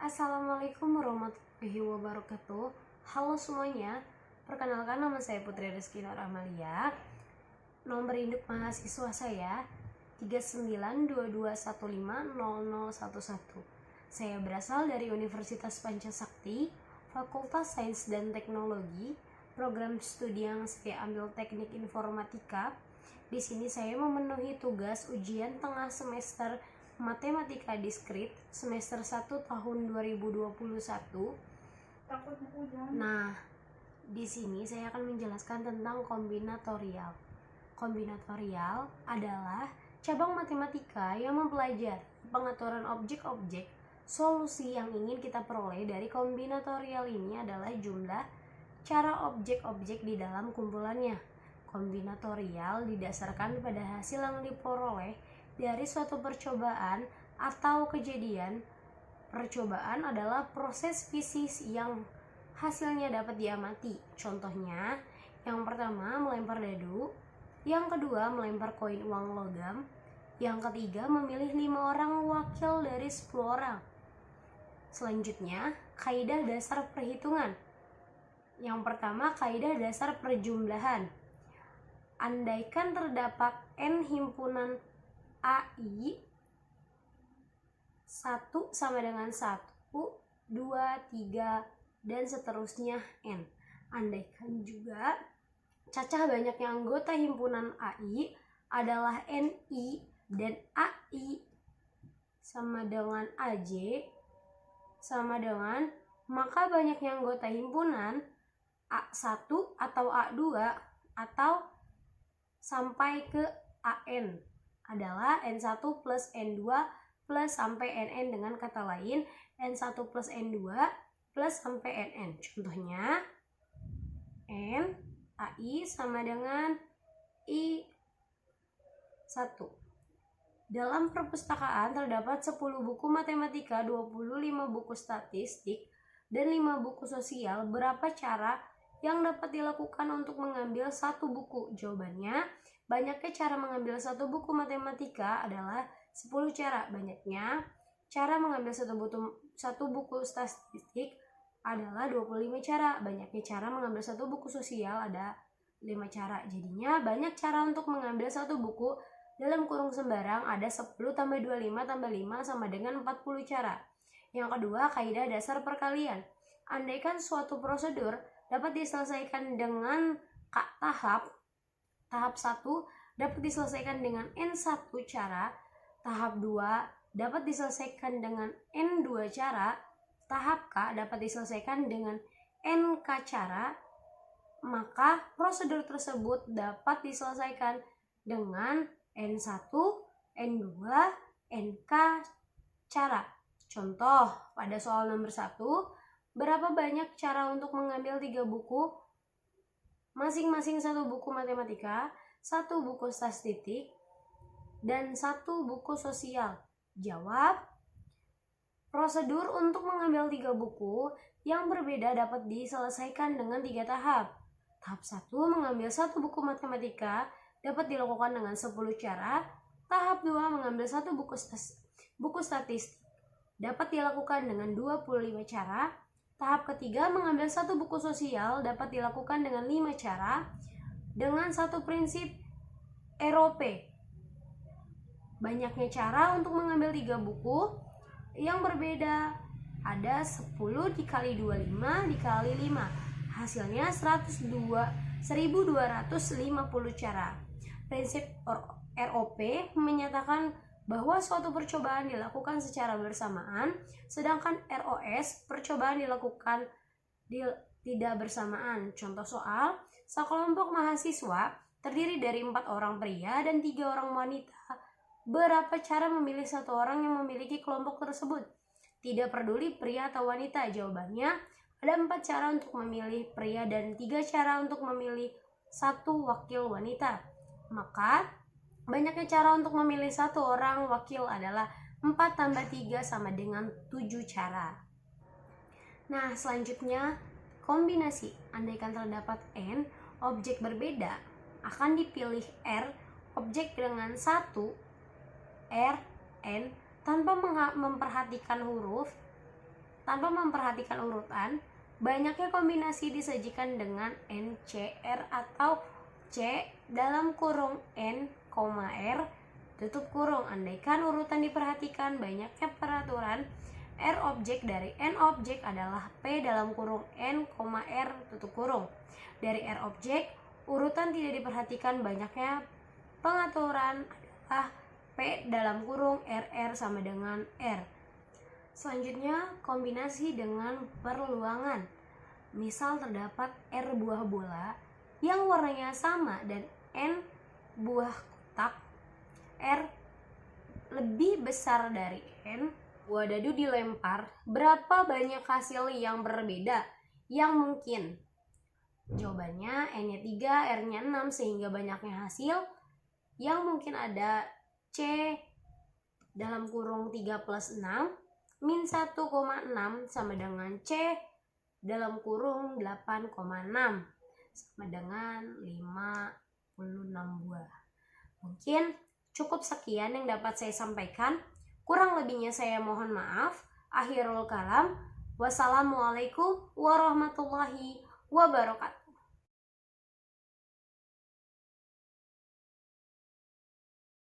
Assalamualaikum warahmatullahi wabarakatuh. Halo semuanya, perkenalkan nama saya Putri Rizky Nur Amalia. Nomor induk mahasiswa saya 3922150011. Saya berasal dari Universitas Pancasakti, Fakultas Sains dan Teknologi. Program studi yang saya ambil Teknik Informatika. Di sini saya memenuhi tugas ujian tengah semester Matematika Diskrit semester 1 tahun 2021. Nah, di sini saya akan menjelaskan tentang kombinatorial. Kombinatorial adalah cabang matematika yang mempelajari pengaturan objek-objek. Solusi yang ingin kita peroleh dari kombinatorial ini adalah jumlah cara objek-objek di dalam kumpulannya. Kombinatorial didasarkan pada hasil yang diperoleh dari suatu percobaan atau kejadian. Percobaan adalah proses fisik yang hasilnya dapat diamati. Contohnya, yang pertama melempar dadu, yang kedua melempar koin uang logam, yang ketiga memilih 5 orang wakil dari 10 orang. Selanjutnya, kaidah dasar perhitungan. Yang pertama, kaidah dasar perjumlahan. Andaikan terdapat n himpunan AI 1 sama dengan 1, 2, 3, dan seterusnya n. Andaikan juga cacah banyaknya anggota himpunan AI adalah NI dan AI sama dengan AJ sama dengan, maka banyaknya anggota himpunan A1 atau A2 atau sampai ke AN adalah N1 plus N2 plus sampai NN. Dengan kata lain, N1 plus N2 plus sampai NN. Contohnya, N AI sama dengan I1. Dalam perpustakaan terdapat 10 buku matematika, 25 buku statistik, dan 5 buku sosial. Berapa cara yang dapat dilakukan untuk mengambil satu buku? Jawabannya, banyaknya cara mengambil satu buku matematika adalah 10 cara. Banyaknya cara mengambil satu buku statistik adalah 25 cara. Banyaknya cara mengambil satu buku sosial ada 5 cara. Jadinya banyak cara untuk mengambil satu buku dalam kurung sembarang ada 10 tambah 25 tambah 5 sama dengan 40 cara. Yang kedua, kaidah dasar perkalian. Andaikan suatu prosedur dapat diselesaikan dengan tahap 1 dapat diselesaikan dengan N1 cara, tahap 2 dapat diselesaikan dengan N2 cara, tahap K dapat diselesaikan dengan NK cara, maka prosedur tersebut dapat diselesaikan dengan N1, N2, NK cara. Contoh, pada soal nomor 1, berapa banyak cara untuk mengambil 3 buku? Masing-masing 1 buku matematika, 1 buku statistik, dan 1 buku sosial. Jawab, prosedur untuk mengambil 3 buku yang berbeda dapat diselesaikan dengan 3 tahap. Tahap 1 mengambil 1 buku matematika dapat dilakukan dengan 10 cara. Tahap 2 mengambil 1 buku statistik dapat dilakukan dengan 25 cara. Tahap ketiga mengambil 1 buku sosial dapat dilakukan dengan 5 cara dengan satu prinsip ROP. Banyaknya cara untuk mengambil 3 buku yang berbeda ada 10 dikali 25 dikali 5. Hasilnya 1250 cara. Prinsip ROP menyatakan bahwa suatu percobaan dilakukan secara bersamaan, sedangkan ROS percobaan dilakukan tidak bersamaan. Contoh soal, sekelompok mahasiswa terdiri dari 4 orang pria dan 3 orang wanita. Berapa cara memilih 1 orang yang memiliki kelompok tersebut? Tidak peduli pria atau wanita. Jawabannya, ada 4 cara untuk memilih pria dan 3 cara untuk memilih 1 wakil wanita. Maka banyaknya cara untuk memilih 1 orang wakil adalah 4 tambah 3 sama dengan 7 cara. Nah, selanjutnya kombinasi. Andaikan terdapat N objek berbeda, akan dipilih R objek dengan 1 R N tanpa memperhatikan huruf tanpa memperhatikan urutan, banyaknya kombinasi disajikan dengan NCR atau C dalam kurung N, R tutup kurung. Andaikan urutan diperhatikan, banyaknya peraturan R objek dari N objek adalah P dalam kurung N, R tutup kurung. Dari R objek, urutan tidak diperhatikan, banyaknya pengaturan adalah P dalam kurung RR sama dengan R. Selanjutnya, kombinasi dengan perluangan. Misal terdapat R buah bola yang warnanya sama dan N buah kotak. R lebih besar dari N. Buah dadu dilempar, berapa banyak hasil yang berbeda yang mungkin? Jawabannya N-nya 3, R-nya 6, sehingga banyaknya hasil yang mungkin ada C dalam kurung 3 plus 6 min 1,6 sama dengan C dalam kurung 8,6 sama dengan 56 buah. Mungkin cukup sekian yang dapat saya sampaikan. Kurang lebihnya saya mohon maaf. Akhirul kalam. Wassalamualaikum warahmatullahi wabarakatuh.